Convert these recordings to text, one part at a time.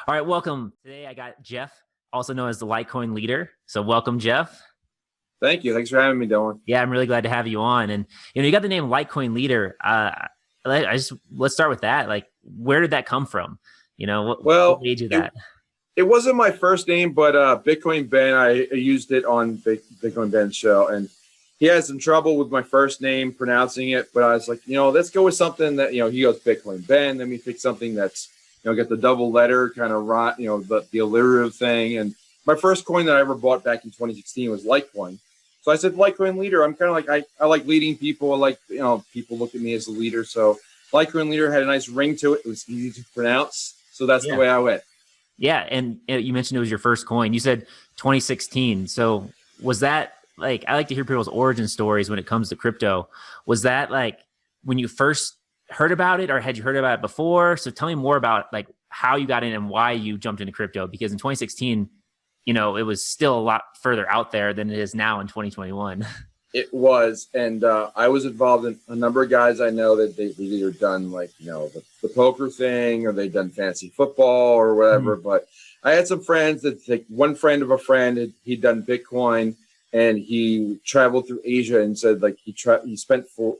All right, welcome. Today I got Jeff, also known as the Litecoin Leader. So welcome, Jeff. Thank you. Thanks for having me, Dylan. Yeah, I'm really glad to have you on. And you got the name Litecoin Leader. Let's start with that. Like, where did that come from? What made you that? It wasn't my first name, but Bitcoin Ben, I used it on Bitcoin Ben's show, and he had some trouble with my first name pronouncing it. But I was like, let's go with something that he goes Bitcoin Ben. Then we pick something that's get the double letter kind of the alliterative thing. And my first coin that I ever bought back in 2016 was Litecoin. So I said Litecoin Leader. I'm kind of like I like leading people. I like people look at me as a leader. So Litecoin Leader had a nice ring to it. It was easy to pronounce. So that's the way I went. Yeah, and you mentioned it was your first coin. You said 2016. So was that I like to hear people's origin stories when it comes to crypto. Was that when you first heard about it, or had you heard about it before? So tell me more about how you got in and why you jumped into crypto, because in 2016, it was still a lot further out there than it is now in 2021. It was. And I was involved in a number of guys I know that they've either done the poker thing, or they've done fantasy football or whatever. But I had some friends that one friend of a friend, he'd done Bitcoin, and he traveled through Asia and said he spent for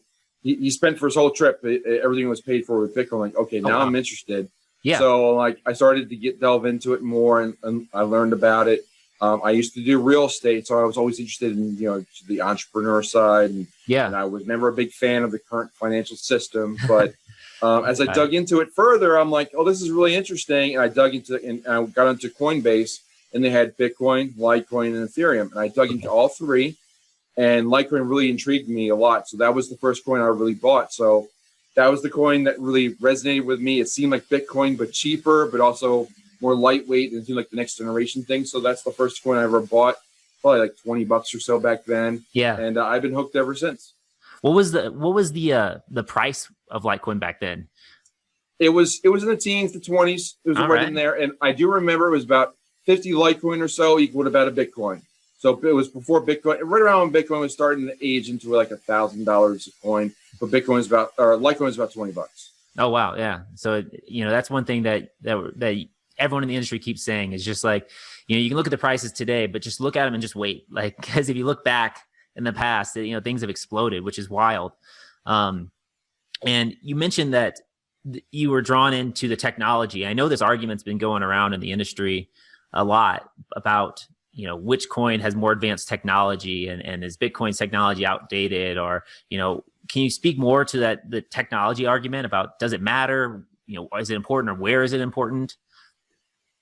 his whole trip, everything was paid for with Bitcoin. Okay, now I'm interested. Yeah. So I started to delve into it more, and I learned about it. I used to do real estate, so I was always interested in the entrepreneur side. And I was never a big fan of the current financial system, but as I dug into it further, I'm like, oh, this is really interesting. And I dug into it, and I got into Coinbase, and they had Bitcoin, Litecoin, and Ethereum, and I dug into all three. And Litecoin really intrigued me a lot. So that was the first coin I really bought. So that was the coin that really resonated with me. It seemed like Bitcoin, but cheaper, but also more lightweight, and it seemed like the next generation thing. So that's the first coin I ever bought, probably like $20 or so back then. Yeah. And I've been hooked ever since. What was the price of Litecoin back then? It was in the teens, the 20s. It was right in there. And I do remember it was about 50 Litecoin or so equaled about a Bitcoin. So it was before Bitcoin, right around when Bitcoin was starting to age into $1,000 a coin. But Litecoin was about $20. Oh wow, yeah. So that's one thing that everyone in the industry keeps saying is just you can look at the prices today, but just look at them and just wait. Because if you look back in the past, things have exploded, which is wild. And you mentioned that you were drawn into the technology. I know this argument's been going around in the industry a lot about which coin has more advanced technology, and is Bitcoin's technology outdated, or, can you speak more to the technology argument about, does it matter? Is it important, or where is it important?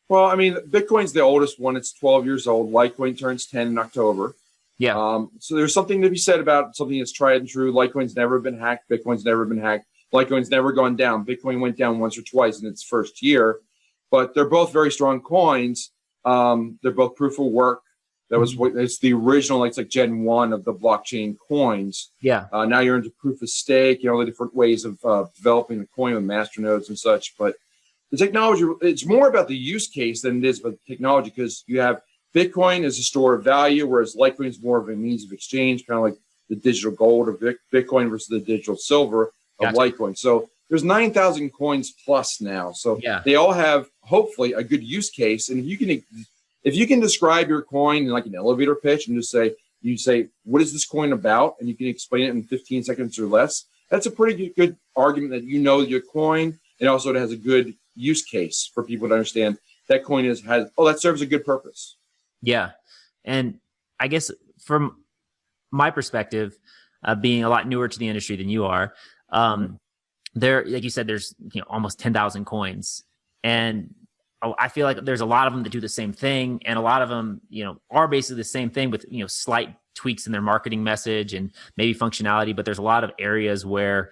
Well, I mean, Bitcoin's the oldest one. It's 12 years old. Litecoin turns 10 in October. Yeah. So there's something to be said about something that's tried and true. Litecoin's never been hacked. Bitcoin's never been hacked. Litecoin's never gone down. Bitcoin went down once or twice in its first year, but they're both very strong coins. They're both proof of work. It's the original, it's like Gen 1 of the blockchain coins. Yeah. Now you're into proof of stake, the different ways of developing the coin with masternodes and such. But the technology, it's more about the use case than it is about the technology, because you have Bitcoin as a store of value, whereas Litecoin is more of a means of exchange, kind of like the digital gold of Bitcoin versus the digital silver of Litecoin. So there's 9,000 coins plus now. So they all have, hopefully, a good use case. And if you can describe your coin in like an elevator pitch and just say, what is this coin about? And you can explain it in 15 seconds or less. That's a pretty good argument that your coin, and also it has a good use case for people to understand that coin that serves a good purpose. Yeah. And I guess from my perspective, being a lot newer to the industry than you are, there, like you said, there's almost 10,000 coins, and I feel like there's a lot of them that do the same thing, and a lot of them, are basically the same thing with slight tweaks in their marketing message and maybe functionality. But there's a lot of areas where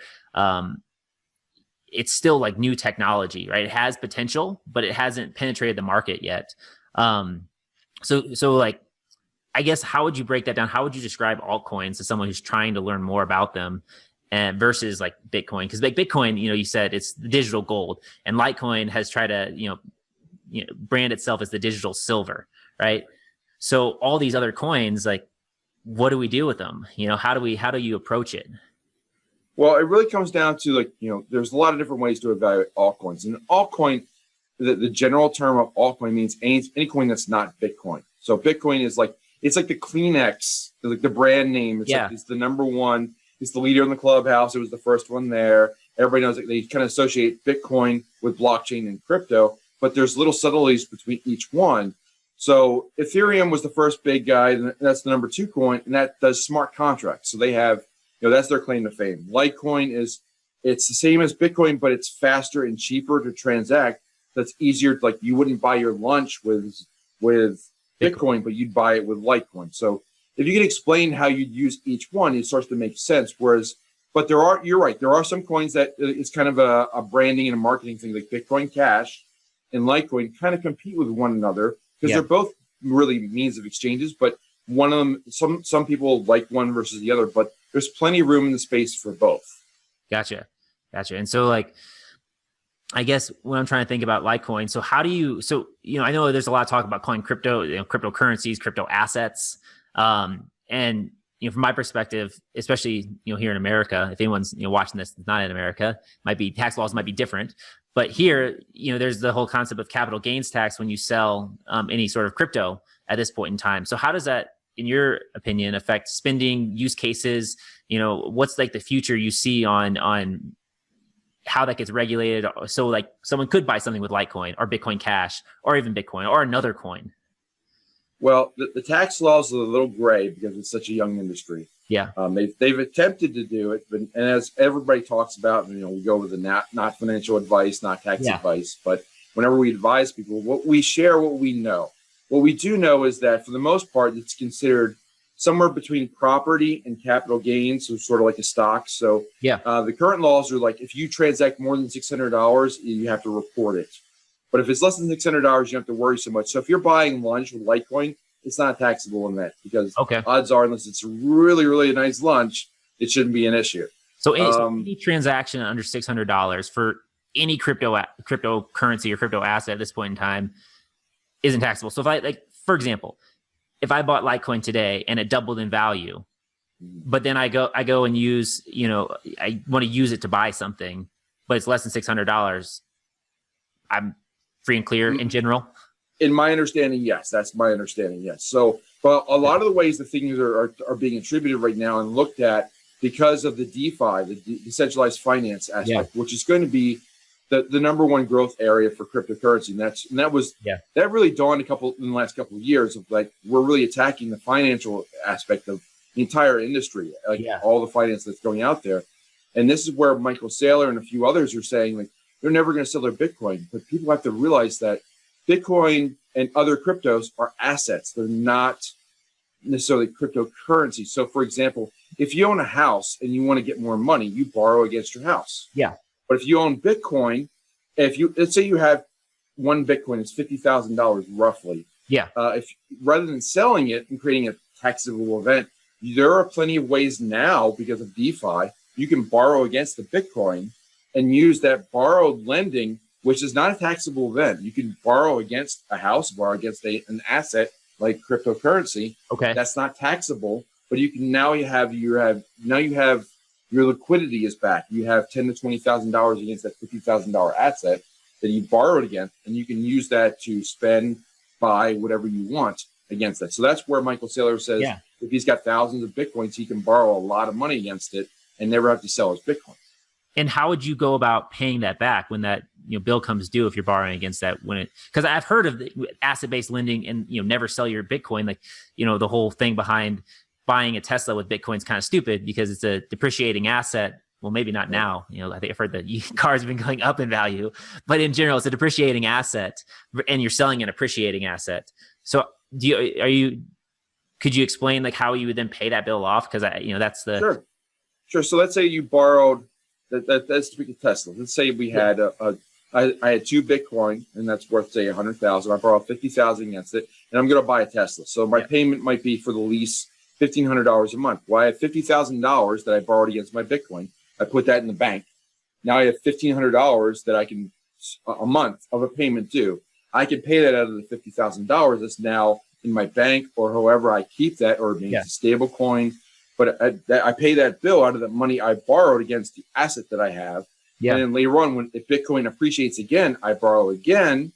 it's still like new technology, right? It has potential, but it hasn't penetrated the market yet. So I guess, how would you break that down? How would you describe altcoins to someone who's trying to learn more about them, and versus like Bitcoin? Because Bitcoin, you said it's the digital gold, and Litecoin has tried to, brand itself as the digital silver, right? So all these other coins, what do we do with them? How do you approach it? Well, it really comes down to there's a lot of different ways to evaluate altcoins. And an altcoin the general term of altcoin means any coin that's not Bitcoin. So Bitcoin is like, it's like the Kleenex, like the brand name. It's like it's the number one. It's the leader in the clubhouse. It was the first one there. Everybody knows that they kind of associate Bitcoin with blockchain and crypto, but there's little subtleties between each one. So Ethereum was the first big guy, and that's the number 2 coin, and that does smart contracts. So they have, that's their claim to fame. Litecoin it's the same as Bitcoin, but it's faster and cheaper to transact. That's easier. Like you wouldn't buy your lunch with Bitcoin, but you'd buy it with Litecoin. So if you can explain how you'd use each one, it starts to make sense. But you're right. There are some coins that it's kind of a branding and a marketing thing, like Bitcoin Cash and Litecoin kind of compete with one another because they're both really means of exchanges. But one of them, some people like one versus the other, but there's plenty of room in the space for both. Gotcha. And so I guess when I'm trying to think about Litecoin, so how do you, I know there's a lot of talk about calling crypto, cryptocurrencies, crypto assets. And, from my perspective, especially, here in America, if anyone's, watching this, not in America, tax laws might be different, but here, there's the whole concept of capital gains tax when you sell, any sort of crypto at this point in time. So how does that, in your opinion, affect spending, use cases? What's like the future you see on how that gets regulated? So like someone could buy something with Litecoin or Bitcoin Cash or even Bitcoin or another coin. Well, the tax laws are a little gray because it's such a young industry. Yeah. They've attempted to do it, and as everybody talks about, we go with the not financial advice, not tax advice. But whenever we advise people, what we know. What we do know is that for the most part, it's considered somewhere between property and capital gains, so sort of like a stock. So the current laws are like, if you transact more than $600, you have to report it. But if it's less than $600, you don't have to worry so much. So if you're buying lunch with Litecoin, it's not a taxable event because odds are, unless it's really, really a nice lunch, it shouldn't be an issue. So any transaction under $600 for any cryptocurrency or crypto asset at this point in time isn't taxable. So if for example, if I bought Litecoin today and it doubled in value, but then I go and use, I want to use it to buy something, but it's less than $600, I'm free and clear in general? In my understanding, yes. That's my understanding, yes. So, but a lot of the ways that things are being attributed right now and looked at because of the DeFi, the decentralized finance aspect, which is going to be the number one growth area for cryptocurrency. And that really dawned in the last couple of years of like, we're really attacking the financial aspect of the entire industry, all the finance that's going out there. And this is where Michael Saylor and a few others are saying, like, they're never going to sell their Bitcoin. But people have to realize that Bitcoin and other cryptos are assets. They're not necessarily cryptocurrency. So, for example, if you own a house and you want to get more money, you borrow against your house. Yeah. But if you own Bitcoin, let's say you have one Bitcoin, it's $50,000 roughly. Yeah. If rather than selling it and creating a taxable event, there are plenty of ways now because of DeFi, you can borrow against the Bitcoin and use that borrowed lending, which is not a taxable event. You can borrow against a house, borrow against an asset like cryptocurrency. Okay. That's not taxable, but you can you have your liquidity is back. You have $10,000 to $20,000 against that $50,000 asset that you borrowed against, and you can use that to spend, buy whatever you want against that. So that's where Michael Saylor says if he's got thousands of Bitcoins, he can borrow a lot of money against it and never have to sell his Bitcoin. And how would you go about paying that back when that bill comes due if you're borrowing against that? Because I've heard of asset-based lending and never sell your Bitcoin. Like the whole thing behind buying a Tesla with Bitcoin is kind of stupid because it's a depreciating asset. Well, maybe not now. I think I've heard that cars have been going up in value, but in general, it's a depreciating asset, and you're selling an appreciating asset. So could you explain like how you would then pay that bill off? Because that's the sure. So let's say you borrowed. That's speak of Tesla. Let's say we had I had 2 Bitcoin, and that's worth say 100,000. I borrowed 50,000 against it, and I'm going to buy a Tesla. So my payment might be for the lease $1,500 a month. Well, I have $50,000 that I borrowed against my Bitcoin. I put that in the bank. Now I have $1,500 that I can a month of a payment due. I can pay that out of the $50,000 that's now in my bank or however I keep that, or maybe it's a stable coin. But I pay that bill out of the money I borrowed against the asset that I have. And then later on, if Bitcoin appreciates again, I borrow again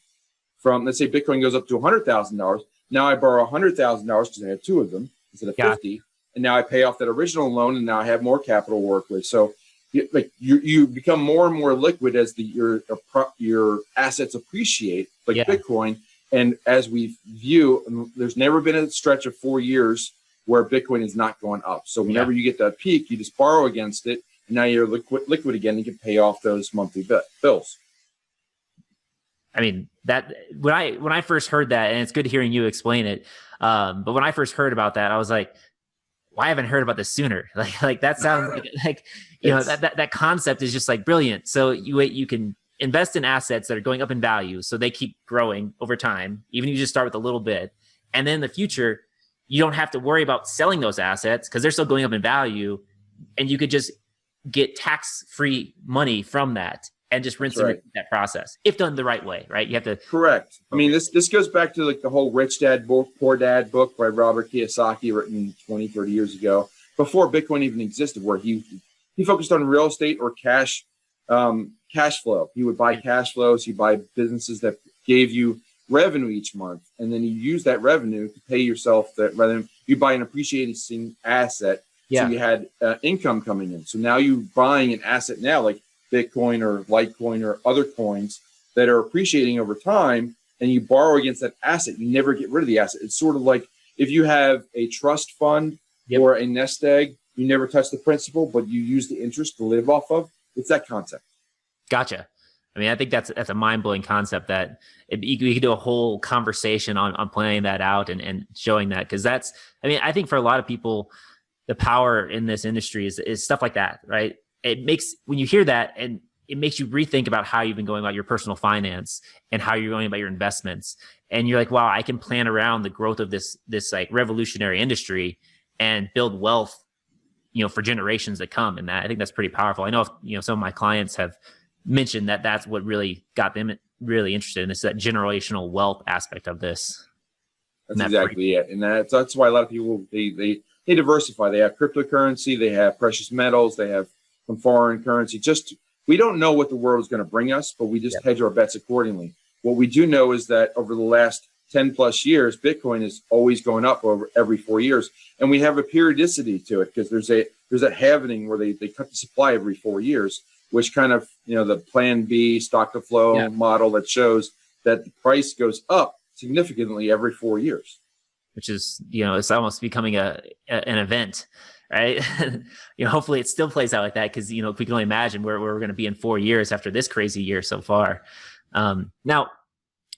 from, let's say Bitcoin goes up to $100,000. Now I borrow $100,000 because I have two of them instead of 50. And now I pay off that original loan, and now I have more capital to work with. So you become more and more liquid as your assets appreciate, like Bitcoin. And as we view, there's never been a stretch of 4 years where Bitcoin is not going up. So whenever you get that peak, you just borrow against it, and now you're liquid again. You can pay off those monthly bills. I mean, that when I first heard that, and it's good hearing you explain it. But when I first heard about that, I was like, why haven't I heard about this sooner? Like that sounds like you know, that concept is just like brilliant. So you can invest in assets that are going up in value, so they keep growing over time, even if you just start with a little bit. And then in the future, you don't have to worry about selling those assets because they're still going up in value, and you could just get tax-free money from that and just rinse and repeat that process if done the right way, right? You have to correct. I mean, this goes back to like the whole Rich Dad Poor Dad book by Robert Kiyosaki, written 20, 30 years ago, before Bitcoin even existed, where he focused on real estate or cash flow. He would buy cash flows. He'd buy businesses that gave you revenue each month, and then you use that revenue to pay yourself that, rather than you buy an appreciating asset. So you had income coming in. So now you're buying an asset now, like Bitcoin or Litecoin or other coins that are appreciating over time, and you borrow against that asset. You never get rid of the asset. It's sort of like if you have a trust fund or a nest egg, you never touch the principal, but you use the interest to live off of. It's that concept. Gotcha. I mean, I think that's a mind-blowing concept that you could do a whole conversation on planning that out and showing that, because that's, I mean, I think for a lot of people, the power in this industry is stuff like that, right? It makes, when you hear that, and it makes you rethink about how you've been going about your personal finance and how you're going about your investments. And you're like, wow, I can plan around the growth of this like revolutionary industry and build wealth, you know, for generations that come. And that, I think that's pretty powerful. I know, some of my clients have mentioned that that's what really got them really interested in this, that generational wealth aspect of this. That's exactly it. And that's why a lot of people, they diversify. They have cryptocurrency, they have precious metals, they have some foreign currency. Just, we don't know what the world is going to bring us, but we just hedge our bets accordingly. What we do know is that over the last 10 plus years, Bitcoin is always going up over every 4 years. And we have a periodicity to it, because there's a halvening where they cut the supply every 4 years, which kind of, the plan B stock to flow model that shows that the price goes up significantly every 4 years. Which is, it's almost becoming an event, right? Hopefully it still plays out like that, because, we can only imagine where we're going to be in 4 years after this crazy year so far. Now,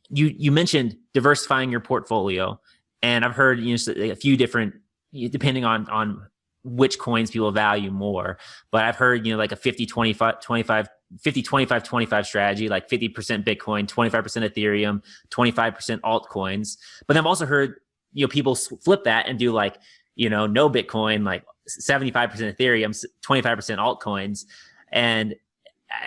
you mentioned diversifying your portfolio, and I've heard, a few different, depending on which coins people value more, but I've heard, like a 50-25 strategy, like 50% Bitcoin, 25% Ethereum, 25% altcoins. But I've also heard, people flip that and do like, no Bitcoin, like 75% Ethereum, 25% altcoins. And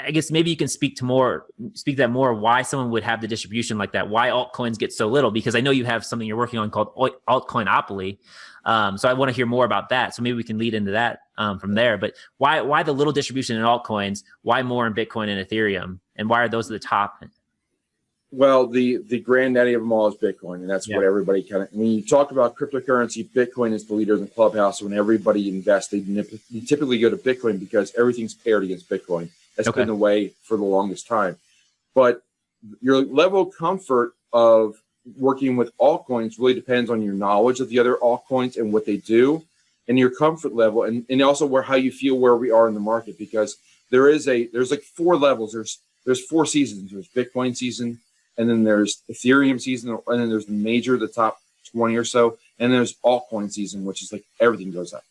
I guess maybe you can speak that more, why someone would have the distribution like that, why altcoins get so little, because I know you have something you're working on called AltcoinOpoly. So I want to hear more about that. So maybe we can lead into that from there. But why the little distribution in altcoins? Why more in Bitcoin and Ethereum? And why are those at the top? Well, the granddaddy of them all is Bitcoin, and that's what everybody when you talk about cryptocurrency, Bitcoin is the leader in the clubhouse. When everybody invests, they typically go to Bitcoin because everything's paired against Bitcoin. That's been the way for the longest time. But your level of comfort of working with altcoins really depends on your knowledge of the other altcoins and what they do, and your comfort level, and also how you feel where we are in the market. Because there's like 4 levels. There's 4 seasons. There's Bitcoin season, and then there's Ethereum season, and then there's the top 20 or so, and there's altcoin season, which is like everything goes up.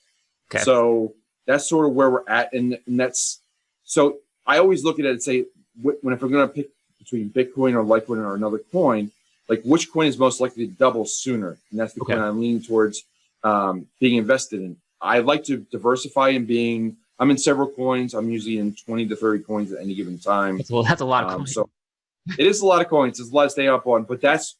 Okay. So that's sort of where we're at, and that's so. I always look at it and say, if we're going to pick between Bitcoin or Litecoin or another coin, like which coin is most likely to double sooner? And that's the coin I'm leaning towards being invested in. I like to diversify I'm in several coins. I'm usually in 20 to 30 coins at any given time. That's a lot of coins. So it is a lot of coins. There's a lot to stay up on, but that's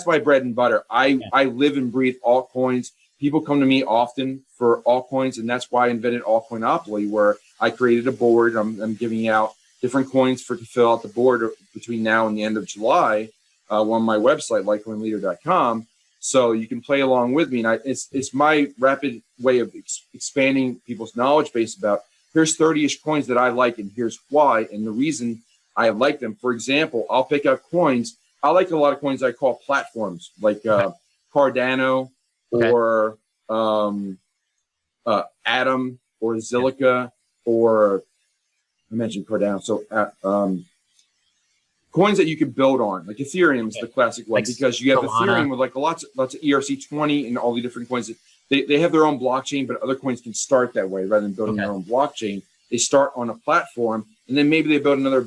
my bread and butter. I live and breathe altcoins. People come to me often for altcoins, and that's why I invented AltcoinOpoly, where I created a board. I'm giving out different coins to fill out the board between now and the end of July on my website, litecoinleader.com. So you can play along with me. And it's my rapid way of expanding people's knowledge base about here's 30-ish coins that I like and here's why and the reason I like them. For example, I'll pick out coins. I like a lot of coins I call platforms, like Cardano or Atom or Zilliqa or I mentioned Cardano. So coins that you can build on, like Ethereum is the classic one, because you have Ethereum with like lots of ERC20 and all the different coins that they have their own blockchain, but other coins can start that way rather than building their own blockchain. They start on a platform and then maybe they build another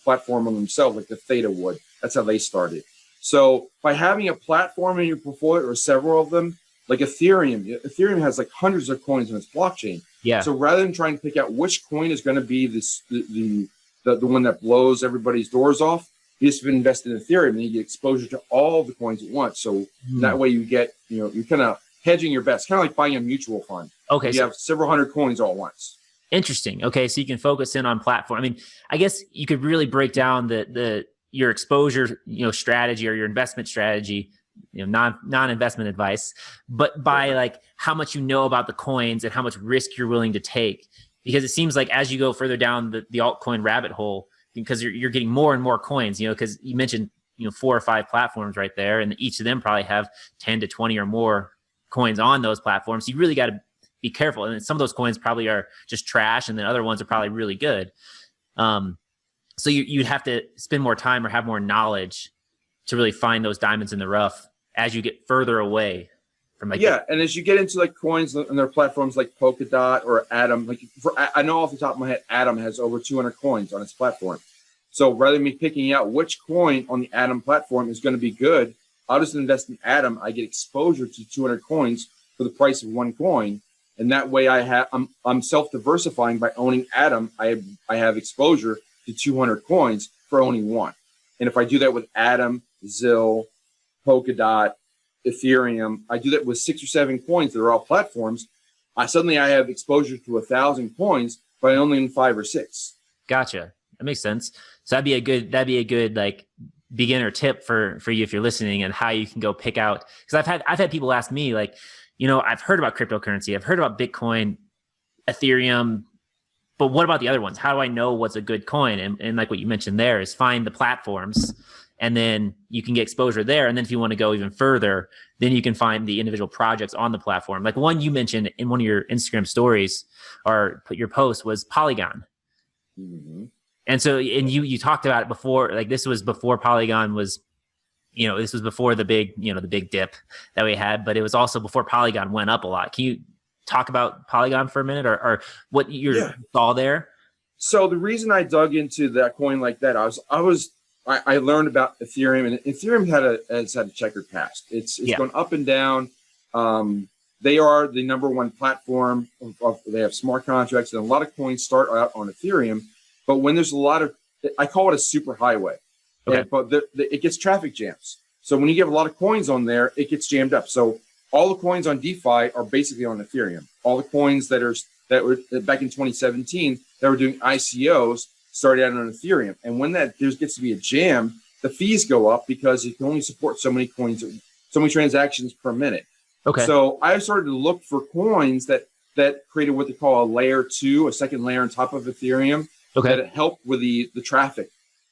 platform on themselves, like the Theta would. That's how they started. So by having a platform in your portfolio or several of them, like Ethereum has like hundreds of coins in its blockchain. Yeah. So rather than trying to pick out which coin is going to be the one that blows everybody's doors off, you just invest in Ethereum and you get exposure to all the coins at once. So that way you get, you're kind of hedging your bets, kind of like buying a mutual fund. Okay. You have several hundred coins all at once. Interesting. Okay. So you can focus in on platform. I mean, I guess you could really break down your exposure, strategy or your investment strategy, non-investment advice, but by like how much you know about the coins and how much risk you're willing to take. Because it seems like as you go further down the altcoin rabbit hole, because you're getting more and more coins, because you mentioned, 4 or 5 platforms right there, and each of them probably have 10 to 20 or more coins on those platforms. So you really got to be careful. And some of those coins probably are just trash, and then other ones are probably really good. So you'd have to spend more time or have more knowledge to really find those diamonds in the rough as you get further away from like and as you get into like coins and their platforms like Polkadot or Atom, I know off the top of my head, Atom has over 200 coins on its platform. So rather than me picking out which coin on the Atom platform is going to be good, I'll just invest in Atom. I get exposure to 200 coins for the price of one coin, and that way I'm self-diversifying by owning Atom. I have exposure to 200 coins for owning one. And if I do that with Atom, Zill, Polkadot, Ethereum, I do that with 6 or 7 coins that are all platforms. Suddenly I have exposure to 1,000 coins, but I only own 5 or 6. Gotcha. That makes sense. So that'd be a good like beginner tip for you if you're listening, and how you can go pick out. Because I've had people ask me like, I've heard about cryptocurrency, I've heard about Bitcoin, Ethereum, but what about the other ones? How do I know what's a good coin? And like what you mentioned there is find the platforms, and then you can get exposure there. And then if you want to go even further, then you can find the individual projects on the platform. Like one you mentioned in one of your Instagram stories or your post was Polygon. Mm-hmm. And so, and you talked about it before, like this was before Polygon was, this was before the big, the big dip that we had, but it was also before Polygon went up a lot. Can you talk about Polygon for a minute or what you saw there? So the reason I dug into that coin like that, I learned about Ethereum, and Ethereum has had a checkered past. It's gone up and down. They are the number one platform. They have smart contracts, and a lot of coins start out on Ethereum. But when there's a lot of, I call it a super highway, but it gets traffic jams. So when you get a lot of coins on there, it gets jammed up. So all the coins on DeFi are basically on Ethereum. All the coins that were back in 2017 that were doing ICOs started out on Ethereum. And when there gets to be a jam, the fees go up because you can only support so many coins, so many transactions per minute. Okay. So I started to look for coins that created what they call a layer 2, a second layer on top of Ethereum, that helped with the traffic.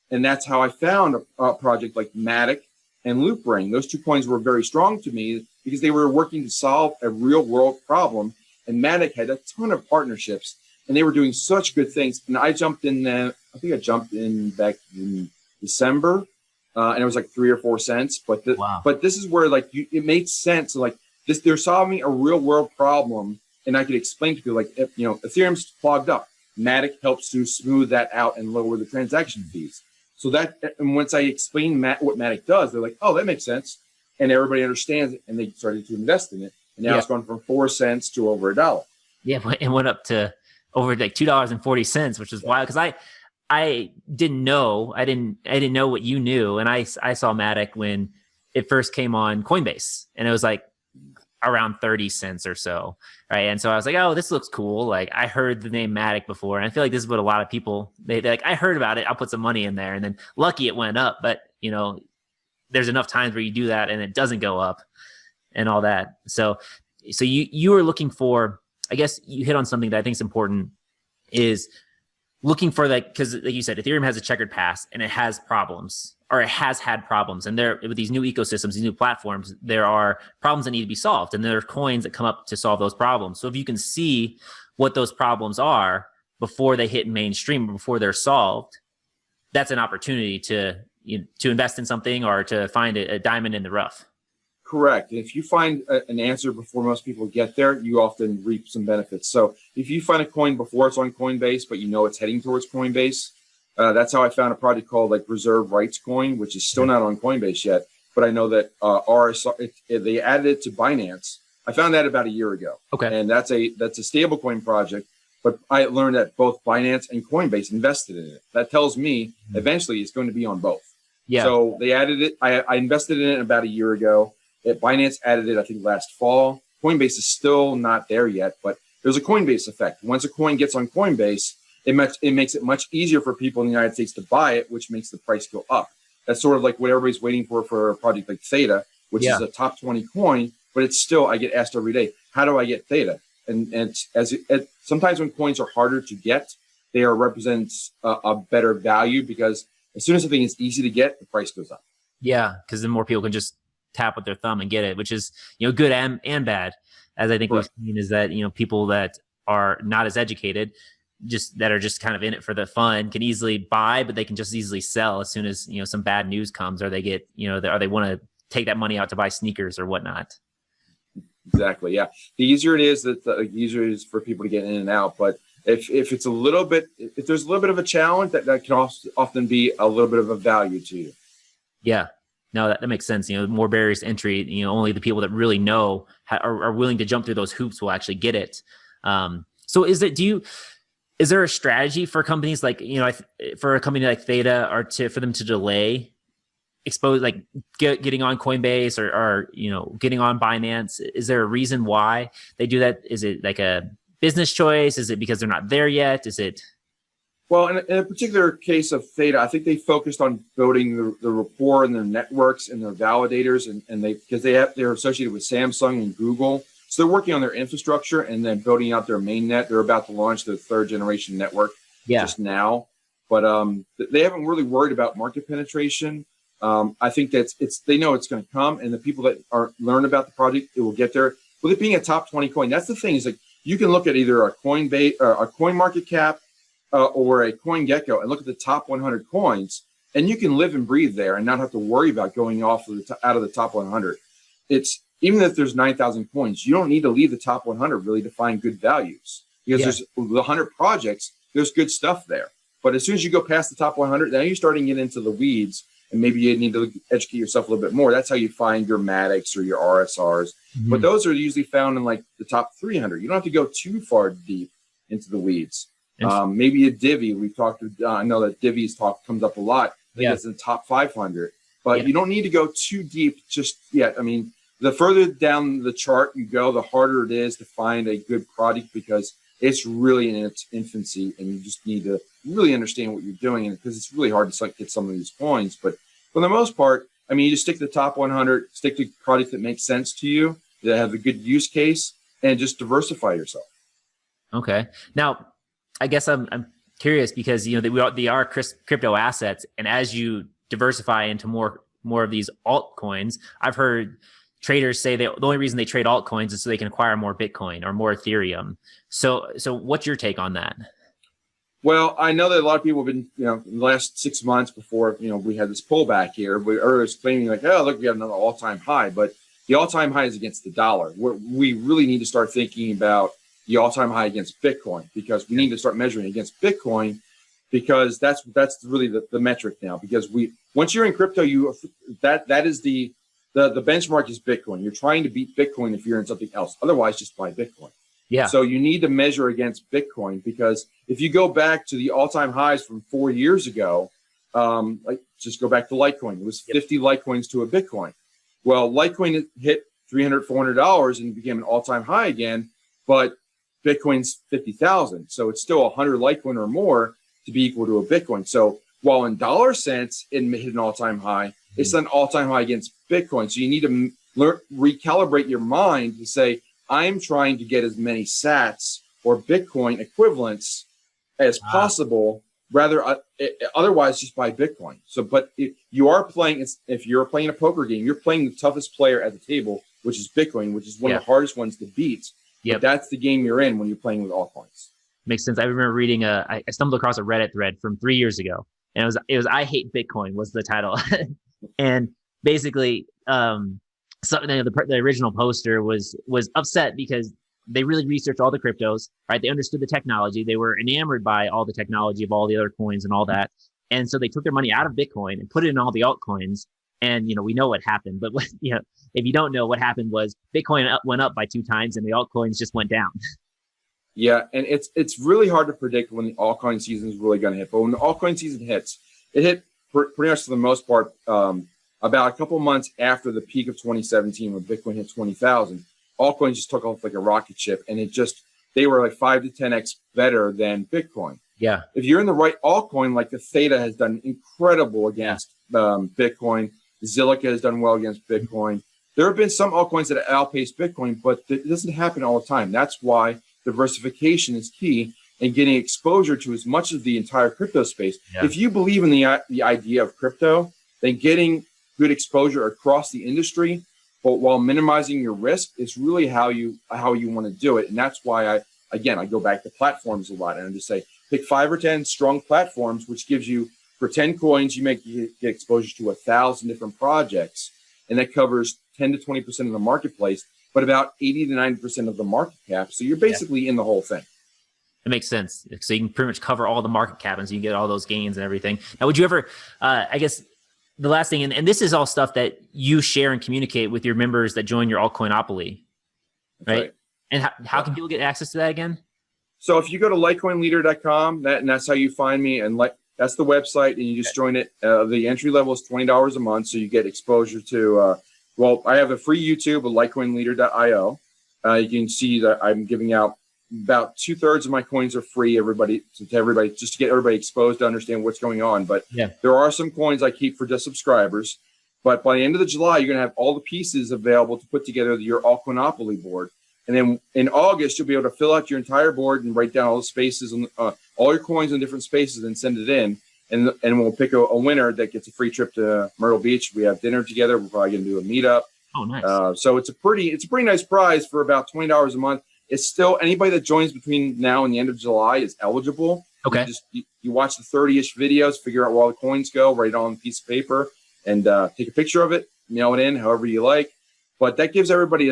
And that's how I found a project like Matic and Loopring. Those 2 coins were very strong to me because they were working to solve a real world problem. And Matic had a ton of partnerships, and they were doing such good things. And I jumped in there. I think I jumped in back in December, and it was like 3 or 4 cents. But this is where it made sense. Like this, they're solving a real world problem, and I could explain to people like Ethereum's clogged up. Matic helps to smooth that out and lower the transaction fees. So and once I explain what Matic does, they're like, oh, that makes sense, and everybody understands it, and they started to invest in it. And now it's gone from 4 cents to over $1. Yeah, it went up to over like $2.40, which is wild because I didn't know. I didn't know what you knew, and I saw Matic when it first came on Coinbase, and it was like around 30 cents or so, right? And so I was like, oh, this looks cool. Like I heard the name Matic before, and I feel like this is what a lot of people they're like, I heard about it, I'll put some money in there, and then lucky it went up. But there's enough times where you do that and it doesn't go up and all that. So you were looking for, I guess you hit on something that I think is important, is looking for that, because like you said, Ethereum has a checkered past and it has problems, or it has had problems. And there, with these new ecosystems, these new platforms, there are problems that need to be solved. And there are coins that come up to solve those problems. So if you can see what those problems are before they hit mainstream, before they're solved, that's an opportunity to invest in something or to find a diamond in the rough. Correct. If you find an answer before most people get there, you often reap some benefits. So if you find a coin before it's on Coinbase, but it's heading towards Coinbase, that's how I found a project called like Reserve Rights Coin, which is still not on Coinbase yet. But I know that they added it to Binance. I found that about a year ago. Okay. And that's a stablecoin project. But I learned that both Binance and Coinbase invested in it. That tells me eventually it's going to be on both. Yeah. So they added it. I invested in it about a year ago. Binance added it, I think, last fall. Coinbase is still not there yet, but there's a Coinbase effect. Once a coin gets on Coinbase, it makes it much easier for people in the United States to buy it, which makes the price go up. That's sort of like what everybody's waiting for a project like Theta, which is a top 20 coin, but it's still, I get asked every day, how do I get Theta? And sometimes when coins are harder to get, they represents a better value, because as soon as something is easy to get, the price goes up. Yeah, because then more people can just tap with their thumb and get it, which is good and bad. As I think we've seen, is that people that are not as educated, that are just kind of in it for the fun, can easily buy, but they can just easily sell as soon as some bad news comes, or they get or they want to take that money out to buy sneakers or whatnot. Exactly. Yeah. The easier it is, the easier it is for people to get in and out. But if it's if there's a little bit of a challenge, that can often be a little bit of a value to you. Yeah. No, that makes sense. More barriers to entry, only the people that really know are willing to jump through those hoops will actually get it. So is there a strategy for companies like, for a company like Theta, or for them to delay getting on Coinbase or getting on Binance? Is there a reason why they do that? Is it like a business choice? Is it because they're not there yet? Is it? Well, in a particular case of Theta, I think they focused on building the rapport in their networks and their validators, because they're associated with Samsung and Google, so they're working on their infrastructure and then building out their main net. They're about to launch their 3rd generation network just now, but they haven't really worried about market penetration. I think they know it's going to come, and the people that learn about the project, it will get there. With it being a top 20 coin, that's the thing, is like you can look at either a Coinbase or a Coin Market Cap, or a CoinGecko, and look at the top 100 coins, and you can live and breathe there and not have to worry about going off of out of the top 100. It's even if there's 9,000 coins, you don't need to leave the top 100 really to find good values, because there's the 100 projects, there's good stuff there. But as soon as you go past the top 100, now you're starting to get into the weeds, and maybe you need to educate yourself a little bit more. That's how you find your Matics or your RSRs. Mm-hmm. But those are usually found in like the top 300. You don't have to go too far deep into the weeds. Maybe a Divi. We've talked. I know that Divi's talk comes up a lot. I think it's in the top 500, but you don't need to go too deep just yet. I mean, the further down the chart you go, the harder it is to find a good product, because it's really in its infancy, and you just need to really understand what you're doing, because it's really hard to get some of these coins. But for the most part, I mean, you just stick to the top 100, stick to products that make sense to you, that have a good use case, and just diversify yourself. Okay. Now, I guess I'm curious, because they are crypto assets, and as you diversify into more of these altcoins, I've heard traders say the only reason they trade altcoins is so they can acquire more Bitcoin or more Ethereum. So what's your take on that? Well, I know that a lot of people have been, in the last 6 months before, we had this pullback here, we were claiming like, oh, look, we have another all-time high, but the all-time high is against the dollar. We really need to start thinking about the all-time high against Bitcoin, because we need to start measuring against Bitcoin, because that's really the metric now. Because once you're in crypto, that is the benchmark is Bitcoin. You're trying to beat Bitcoin if you're in something else. Otherwise, just buy Bitcoin. Yeah. So you need to measure against Bitcoin, because if you go back to the all-time highs from 4 years ago, just go back to Litecoin. It was 50 Litecoins to a Bitcoin. Well, Litecoin hit $300, $400 and became an all-time high again. But Bitcoin's 50,000. So it's still 100 Litecoin or more to be equal to a Bitcoin. So while in dollar cents, it hit an all-time high, it's an all-time high against Bitcoin. So you need to recalibrate your mind to say, I'm trying to get as many sats or Bitcoin equivalents as possible, rather otherwise just buy Bitcoin. So, but if you're playing a poker game, you're playing the toughest player at the table, which is Bitcoin, which is one of the hardest ones to beat. Yep. But that's the game you're in when you're playing with altcoins. Makes sense. I remember reading I stumbled across a Reddit thread from 3 years ago, and it was I hate Bitcoin was the title. And basically, the original poster was upset because they really researched all the cryptos, right? They understood the technology. They were enamored by all the technology of all the other coins and all that. And so they took their money out of Bitcoin and put it in all the altcoins. And, we know what happened. But, if you don't know, what happened was Bitcoin went up by 2 times and the altcoins just went down. Yeah. And it's really hard to predict when the altcoin season is really going to hit. But when the altcoin season hits, it hit pretty much for the most part about a couple months after the peak of 2017 when Bitcoin hit 20,000. Altcoins just took off like a rocket ship, and they were like 5 to 10x better than Bitcoin. Yeah. If you're in the right altcoin, like the Theta has done incredible against Bitcoin, Zilliqa has done well against Bitcoin. There have been some altcoins that outpaced Bitcoin, but it doesn't happen all the time. That's why diversification is key and getting exposure to as much of the entire crypto space. Yeah. If you believe in the idea of crypto, then getting good exposure across the industry, but while minimizing your risk, is really how you want to do it. And that's why I go back to platforms a lot, and I just say pick 5 or 10 strong platforms, which gives you, for 10 coins, you get exposure to 1,000 different projects, and that covers 10 to 20% of the marketplace, but about 80 to 90% of the market cap. So you're basically in the whole thing. It makes sense. So you can pretty much cover all the market cap, and so you get all those gains and everything. Now, would you ever, I guess, the last thing, and this is all stuff that you share and communicate with your members that join your AltcoinOpoly, right? And how can people get access to that again? So if you go to LitecoinLeader.com, and that's how you find me, and that's the website, and you just join it. The entry level is $20 a month, so you get exposure to, I have a free YouTube at LitecoinLeader.io. You can see that I'm giving out about 2/3 of my coins are free, to everybody, just to get everybody exposed to understand what's going on. But there are some coins I keep for just subscribers. But by the end of the July, you're going to have all the pieces available to put together your AltcoinOpoly board. And then in August, you'll be able to fill out your entire board and write down all the spaces and all your coins in different spaces and send it in. And we'll pick a winner that gets a free trip to Myrtle Beach. We have dinner together. We're probably going to do a meetup. Oh, nice. So it's a pretty nice prize for about $20 a month. It's still, anybody that joins between now and the end of July is eligible. Okay. You watch the 30-ish videos, figure out where all the coins go, write it on a piece of paper, and take a picture of it, mail it in however you like. But that gives everybody,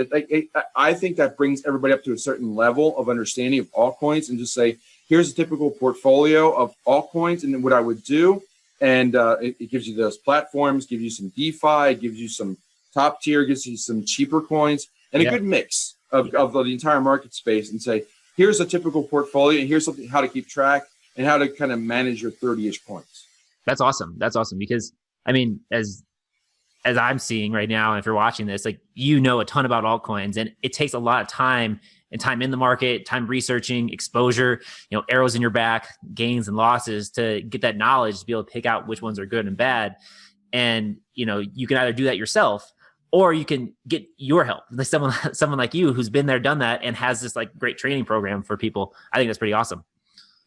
I think that brings everybody up to a certain level of understanding of altcoins, and just say, here's a typical portfolio of altcoins and then what I would do. And it gives you those platforms, gives you some DeFi, gives you some top tier, gives you some cheaper coins, and a good mix of the entire market space, and say, here's a typical portfolio, and here's something how to keep track and how to kind of manage your 30-ish coins. That's awesome. That's awesome. Because I mean, as I'm seeing right now, and if you're watching this, like, you know a ton about altcoins, and it takes a lot of time in the market, time researching, exposure, arrows in your back, gains and losses to get that knowledge to be able to pick out which ones are good and bad. And, you can either do that yourself, or you can get your help. Like someone like you who's been there, done that, and has this like great training program for people. I think that's pretty awesome.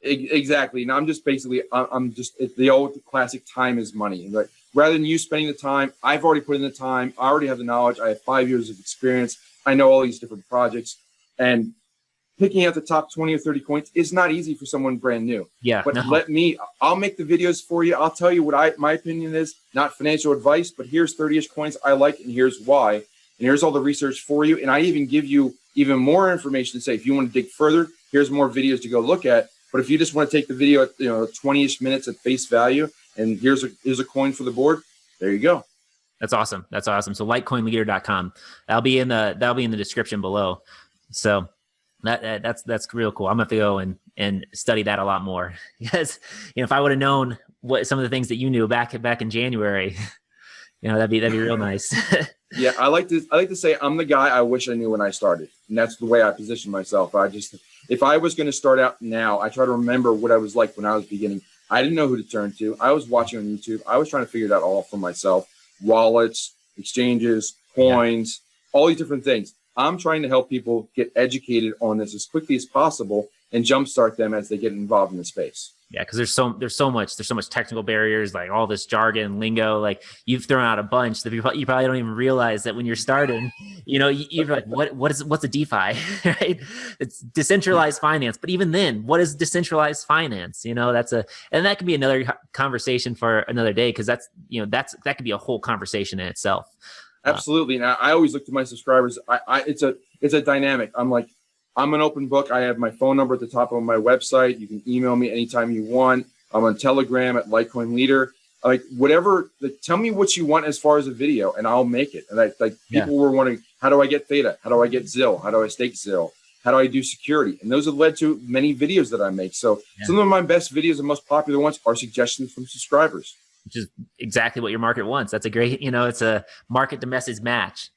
Exactly. Now I'm just the old classic time is money. Like, rather than you spending the time, I've already put in the time. I already have the knowledge. I have 5 years of experience. I know all these different projects, and picking out the top 20 or 30 coins is not easy for someone brand new. Yeah. But I'll make the videos for you. I'll tell you what my opinion is, not financial advice, but here's 30-ish coins I like, and here's why. And here's all the research for you. And I even give you even more information to say, if you want to dig further, here's more videos to go look at. But if you just want to take the video at 20-ish minutes at face value, and here's a coin for the board, there you go. That's awesome. That's awesome. So LitecoinLeader.com. That'll be in the description below. So that's real cool. I'm gonna have to go and study that a lot more, because if I would have known what some of the things that you knew back in January, That'd be real nice. Yeah, I like to say I'm the guy I wish I knew when I started, and that's the way I position myself. If I was going to start out now, I try to remember what I was like when I was beginning. I didn't know who to turn to. I was watching on YouTube. I was trying to figure that all out for myself. Wallets, exchanges, coins, all these different things. I'm trying to help people get educated on this as quickly as possible and jumpstart them as they get involved in the space. Yeah, because there's so much technical barriers, like all this jargon, lingo. Like you've thrown out a bunch that you probably don't even realize that when you're starting, you're like, what's a DeFi, right? It's decentralized finance, but even then, what is decentralized finance? And that could be another conversation for another day, because that could be a whole conversation in itself. Absolutely. Now, I always look to my subscribers. It's a dynamic. I'm an open book. I have my phone number at the top of my website. You can email me anytime you want. I'm on Telegram at Litecoin Leader. Like whatever, tell me what you want as far as a video, and I'll make it. And people were wondering, how do I get Theta? How do I get ZIL? How do I stake ZIL? How do I do security? And those have led to many videos that I make. So some of my best videos and most popular ones are suggestions from subscribers. Which is exactly what your market wants. That's a great, it's a market to message match.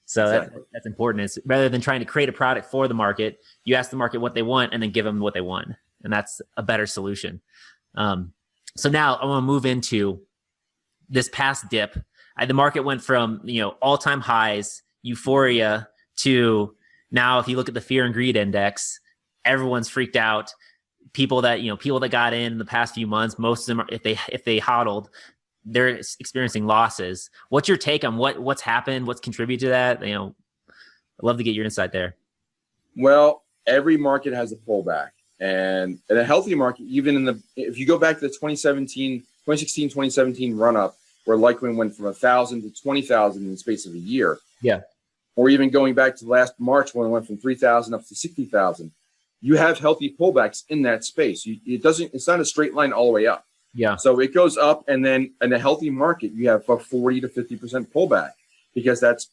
So exactly. That's important. It's rather than trying to create a product for the market, you ask the market what they want and then give them what they want. And that's a better solution. So now I want to move into this past dip. The market went from, all-time highs, euphoria, to now, if you look at the fear and greed index, everyone's freaked out. People that got in the past few months, most of them are, if they hodled, they're experiencing losses. What's your take on what's happened? What's contributed to that? I'd love to get your insight there. Well, every market has a pullback, and in a healthy market, even if you go back to the 2016, 2017 run up, where Litecoin went from 1,000 to 20,000 in the space of a year. Yeah. Or even going back to last March when it went from 3,000 up to 60,000. You have healthy pullbacks in that space. It's not a straight line all the way up. Yeah. So it goes up, and then in a healthy market, you have a 40 to 50% pullback, because that's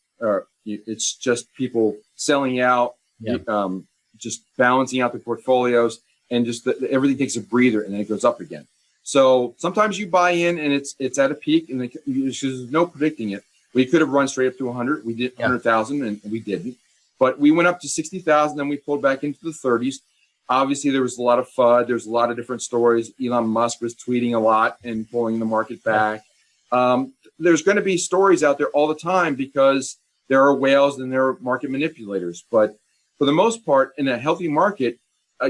it's just people selling out, just balancing out their portfolios, and just everything takes a breather, and then it goes up again. So sometimes you buy in, and it's at a peak, and there's no predicting it. We could have run straight up to 100. We did 100,000, and we didn't. But we went up to 60,000, then we pulled back into the 30s. Obviously, there was a lot of FUD. There's a lot of different stories. Elon Musk was tweeting a lot and pulling the market back. There's going to be stories out there all the time, because there are whales and there are market manipulators. But for the most part, in a healthy market,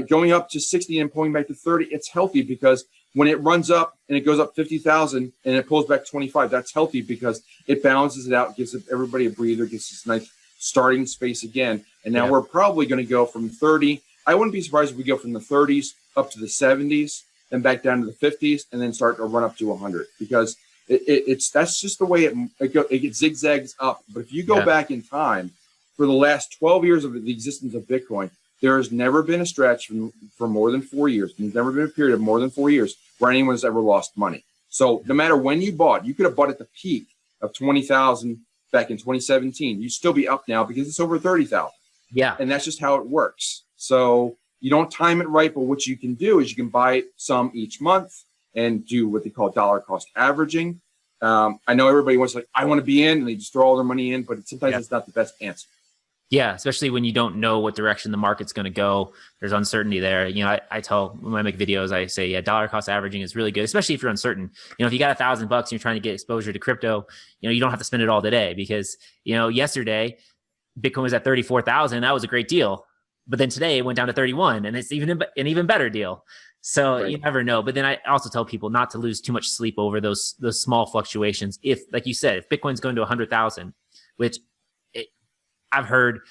going up to 60 and pulling back to 30, it's healthy, because when it runs up and it goes up 50,000 and it pulls back 25, that's healthy, because it balances it out, gives everybody a breather, gives us a nice starting space again. And now we're probably going to go from 30. I wouldn't be surprised if we go from the 30s up to the 70s, then back down to the 50s, and then start to run up to 100, because that's just the way it zigzags up. But if you go back in time, for the last 12 years of the existence of Bitcoin, there has never been a stretch for more than 4 years. There's never been a period of more than 4 years where anyone has ever lost money. So no matter when you bought, you could have bought at the peak of 20,000 back in 2017. You'd still be up now, because it's over 30,000. Yeah. And that's just how it works. So you don't time it right, but what you can do is you can buy some each month and do what they call dollar cost averaging. I know everybody wants I want to be in, and they just throw all their money in, but sometimes it's not the best answer. Yeah, especially when you don't know what direction the market's going to go. There's uncertainty there. I tell, when I make videos, I say, dollar cost averaging is really good, especially if you're uncertain. If you got $1,000 and you're trying to get exposure to crypto, you don't have to spend it all today, because, yesterday Bitcoin was at 34,000. That was a great deal. But then today it went down to 31, and it's even an even better deal. So you never know. But then I also tell people not to lose too much sleep over those small fluctuations. If, like you said, if Bitcoin's going to 100,000, which I've heard,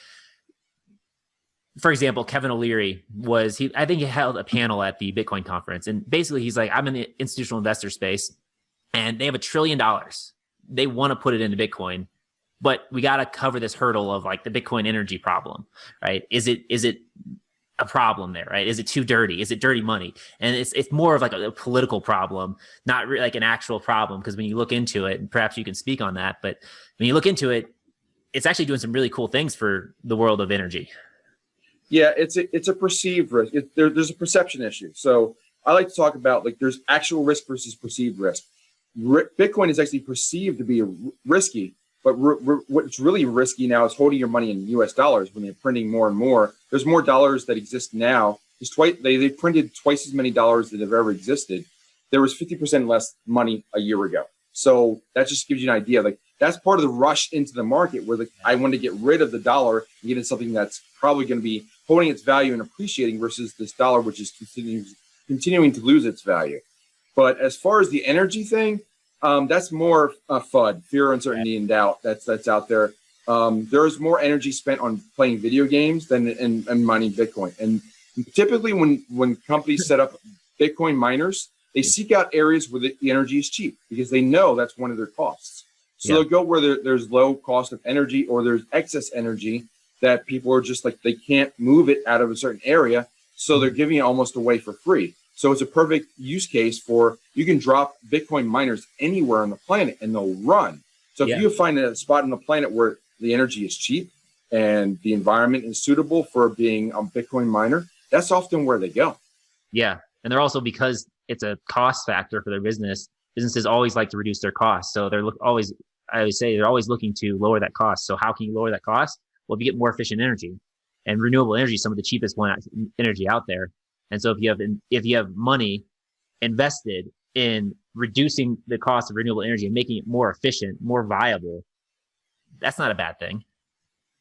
for example, Kevin O'Leary I think he held a panel at the Bitcoin conference, and basically he's like, I'm in the institutional investor space, and they have $1 trillion. They want to put it into Bitcoin, but we got to cover this hurdle of the Bitcoin energy problem, right? Is it a problem there, right? Is it too dirty? Is it dirty money? And it's more of a political problem, not really an actual problem, because when you look into it, and perhaps you can speak on that, but when you look into it, it's actually doing some really cool things for the world of energy. Yeah, it's a perceived risk. There's a perception issue. So I like to talk about there's actual risk versus perceived risk. Bitcoin is actually perceived to be risky, but what's really risky now is holding your money in US dollars when they're printing more and more. There's more dollars that exist now. They printed twice as many dollars that have ever existed. There was 50% less money a year ago. So that just gives you an idea. Like, that's part of the rush into the market where I want to get rid of the dollar and get into something that's probably going to be holding its value and appreciating versus this dollar, which is continuing to lose its value. But as far as the energy thing, that's more FUD, fear, uncertainty, and doubt that's out there. There's more energy spent on playing video games than in mining Bitcoin. And typically when companies set up Bitcoin miners, they seek out areas where the energy is cheap because they know that's one of their costs. So they'll go where there's low cost of energy or there's excess energy that people are just like, they can't move it out of a certain area. So they're giving it almost away for free. So it's a perfect use case for, you can drop Bitcoin miners anywhere on the planet and they'll run. So if you find a spot on the planet where the energy is cheap and the environment is suitable for being a Bitcoin miner, that's often where they go. Yeah. And they're also, because it's a cost factor for their businesses always like to reduce their costs. So they're I would say they're always looking to lower that cost. So how can you lower that cost? Well, if you get more efficient energy, and renewable energy is some of the cheapest energy out there. And so if you have money invested in reducing the cost of renewable energy and making it more efficient, more viable, that's not a bad thing.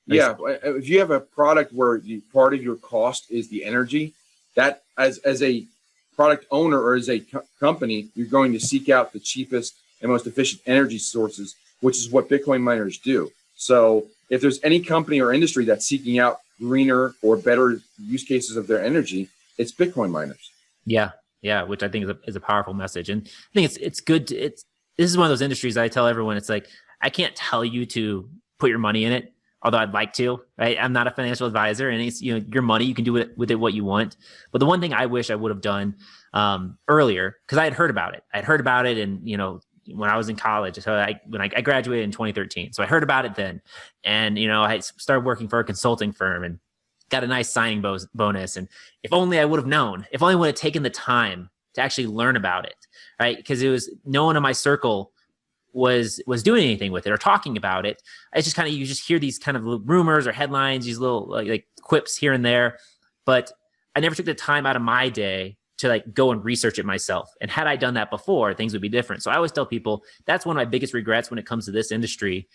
Yeah, if you have a product where part of your cost is the energy, that as a product owner or as a company, you're going to seek out the cheapest and most efficient energy sources, which is what Bitcoin miners do. So if there's any company or industry that's seeking out greener or better use cases of their energy, it's Bitcoin miners. Yeah, which I think is a powerful message. And I think it's good. This is one of those industries I tell everyone, it's like, I can't tell you to put your money in it, although I'd like to, right? I'm not a financial advisor, and it's, your money, you can do with it what you want. But the one thing I wish I would have done earlier, because I had heard about it. And, when I was in college, so when I graduated in 2013. So I heard about it then. And, I started working for a consulting firm and got a nice signing bonus. And if only I would have known, if only I would have taken the time to actually learn about it, right? Because it was no one in my circle was doing anything with it or talking about it. It's just you just hear these kind of rumors or headlines, these little like quips here and there. But I never took the time out of my day to go and research it myself. And had I done that before, things would be different. So I always tell people that's one of my biggest regrets when it comes to this industry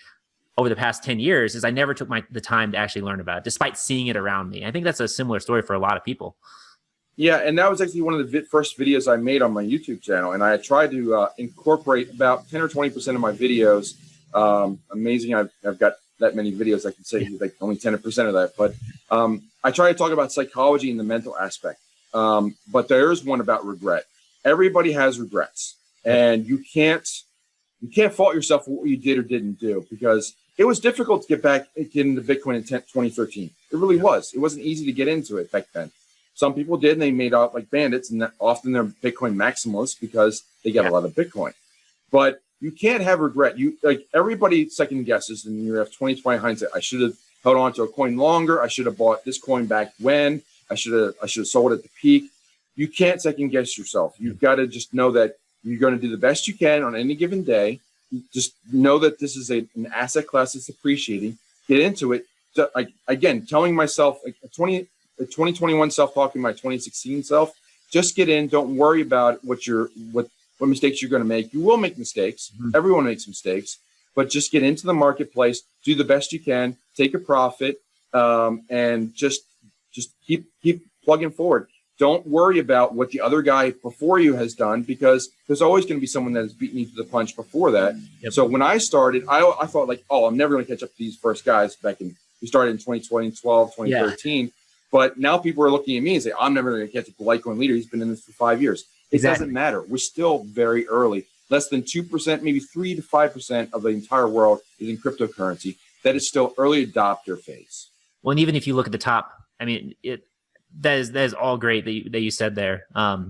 over the past 10 years is I never took the time to actually learn about it, despite seeing it around me. I think that's a similar story for a lot of people. Yeah, and that was actually one of the first videos I made on my YouTube channel. And I tried to incorporate about 10 or 20% of my videos. Amazing, I've got that many videos, I can say like only 10% of that. But I try to talk about psychology and the mental aspect. But there is one about regret. Everybody has regrets, and you can't fault yourself for what you did or didn't do, because it was difficult to get into Bitcoin in 2013. It really was. It wasn't easy to get into it back then. Some people did, and they made out like bandits, and often they're Bitcoin maximalists because they get a lot of Bitcoin. But you can't have regret. Everybody second guesses, and you have 20/20 hindsight. I should have held on to a coin longer. I should have bought this coin back when. I should have sold at the peak. You can't second guess yourself. You've got to just know that you're going to do the best you can on any given day. Just know that this is an asset class that's appreciating. Get into it. So, again, telling myself, 2021 self talking my 2016 self, just get in. Don't worry about what mistakes you're going to make. You will make mistakes. Mm-hmm. Everyone makes mistakes, but just get into the marketplace. Do the best you can. Take a profit, and just keep plugging forward. Don't worry about what the other guy before you has done, because there's always going to be someone that has beaten you to the punch before that. Yep. So when I started, I thought I'm never going to catch up to these first guys we started in 2012, 2013. Yeah. But now people are looking at me and say, I'm never going to catch up to Litecoin Leader. He's been in this for 5 years. It doesn't matter. We're still very early. Less than 2%, maybe 3 to 5% of the entire world is in cryptocurrency. That is still early adopter phase. Well, and even if you look at the top, that is all great that you said there. I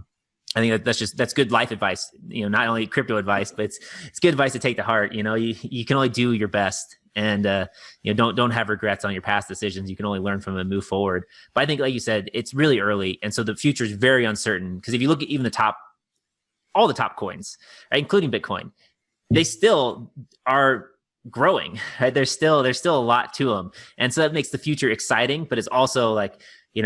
think that's good life advice. Not only crypto advice, but it's good advice to take to heart. You can only do your best, and don't have regrets on your past decisions. You can only learn from them and move forward. But I think, like you said, it's really early, and so the future is very uncertain. Because if you look at even the top all the top coins, right, including Bitcoin, they still are growing, right? There's still a lot to them. And so that makes the future exciting, but it's also like,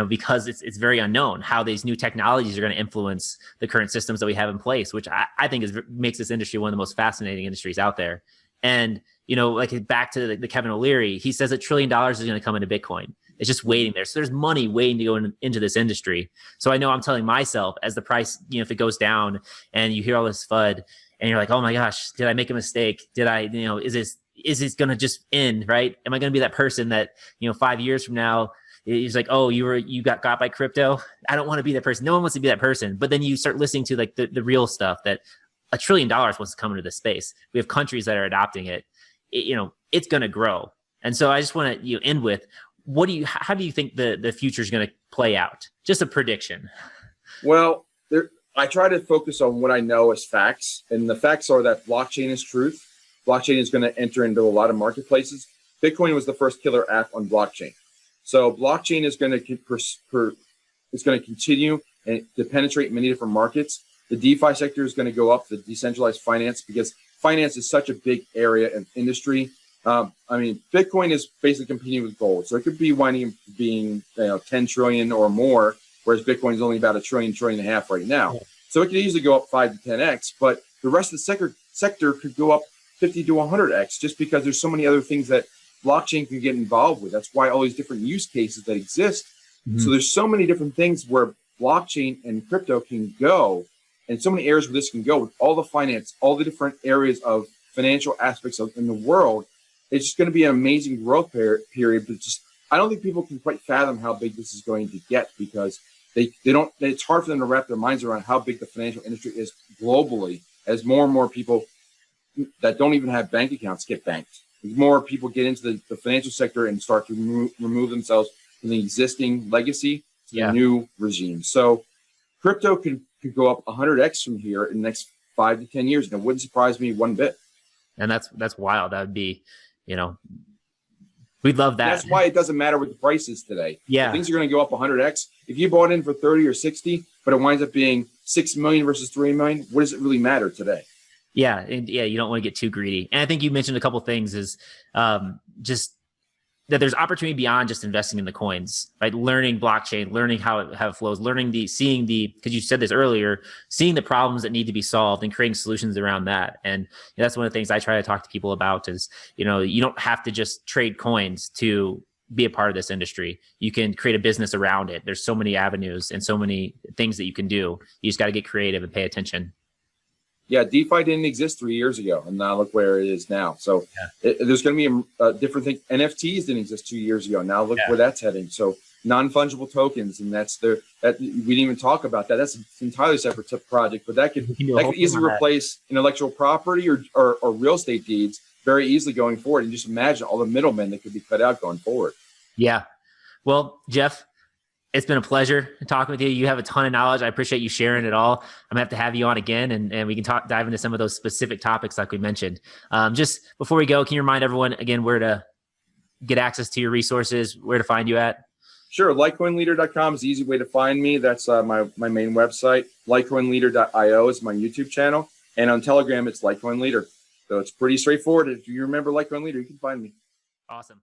because it's very unknown how these new technologies are going to influence the current systems that we have in place, which I think makes this industry one of the most fascinating industries out there. And, like back to the Kevin O'Leary, he says $1 trillion is going to come into Bitcoin. It's just waiting there. So there's money waiting to go into this industry. So I know I'm telling myself, as the price, if it goes down and you hear all this FUD and you're like, oh my gosh, did I make a mistake? Did I, is this going to just end, right? Am I going to be that person that, 5 years from now, it's like, oh, you got by crypto? I don't want to be that person. No one wants to be that person. But then you start listening to like the real stuff that $1 trillion wants to come into this space. We have countries that are adopting it. It's going to grow. And so I just want to end with, how do you think the future is going to play out? Just a prediction. Well, I try to focus on what I know as facts. And the facts are that blockchain is truth. Blockchain is going to enter into a lot of marketplaces. Bitcoin was the first killer app on blockchain. So blockchain is going to continue to penetrate many different markets. The DeFi sector is going to go up, the decentralized finance, because finance is such a big area of industry. Bitcoin is basically competing with gold. So it could be winding up being 10 trillion or more, whereas Bitcoin is only about $1 trillion and a half right now. Yeah. So it could easily go up 5 to 10x, but the rest of the sector could go up 50 to 100x just because there's so many other things that blockchain can get involved with. That's why all these different use cases that exist. Mm-hmm. So there's so many different things where blockchain and crypto can go, and so many areas where this can go with all the finance, all the different areas of financial aspects in the world. It's just going to be an amazing growth period, but I don't think people can quite fathom how big this is going to get, because they don't. It's hard for them to wrap their minds around how big the financial industry is globally, as more and more people that don't even have bank accounts get banked. As more people get into the financial sector and start to remove themselves from the existing legacy to the new regime. So crypto could go up 100x from here in the next 5 to 10 years, and it wouldn't surprise me one bit. And that's wild. That would be, we'd love that. That's why it doesn't matter what the price is today. Yeah, if things are going to go up 100x. If you bought in for 30 or 60, but it winds up being 6 million versus 3 million, what does it really matter today? Yeah. And you don't want to get too greedy. And I think you mentioned a couple of things is just that there's opportunity beyond just investing in the coins, right? Learning blockchain, learning how it flows, seeing because you said this earlier, seeing the problems that need to be solved and creating solutions around that. And that's one of the things I try to talk to people about is, you don't have to just trade coins to be a part of this industry. You can create a business around it. There's so many avenues and so many things that you can do. You just got to get creative and pay attention. Yeah, DeFi didn't exist 3 years ago, and now look where it is now. So there's going to be a different thing. NFTs didn't exist 2 years ago. Now look where that's heading. So non-fungible tokens, and that we didn't even talk about that. That's an entirely separate project, but that could easily replace intellectual property or real estate deeds very easily going forward. And just imagine all the middlemen that could be cut out going forward. Yeah. Well, Jeff, it's been a pleasure talking with you. You have a ton of knowledge. I appreciate you sharing it all. I'm gonna have to have you on again, and we can dive into some of those specific topics like we mentioned. Just before we go, can you remind everyone again where to get access to your resources, where to find you at? Sure. Litecoinleader.com is the easy way to find me. That's my main website. Litecoinleader.io is my YouTube channel. And on Telegram, it's Litecoin Leader. So it's pretty straightforward. If you remember Litecoin Leader, you can find me. Awesome.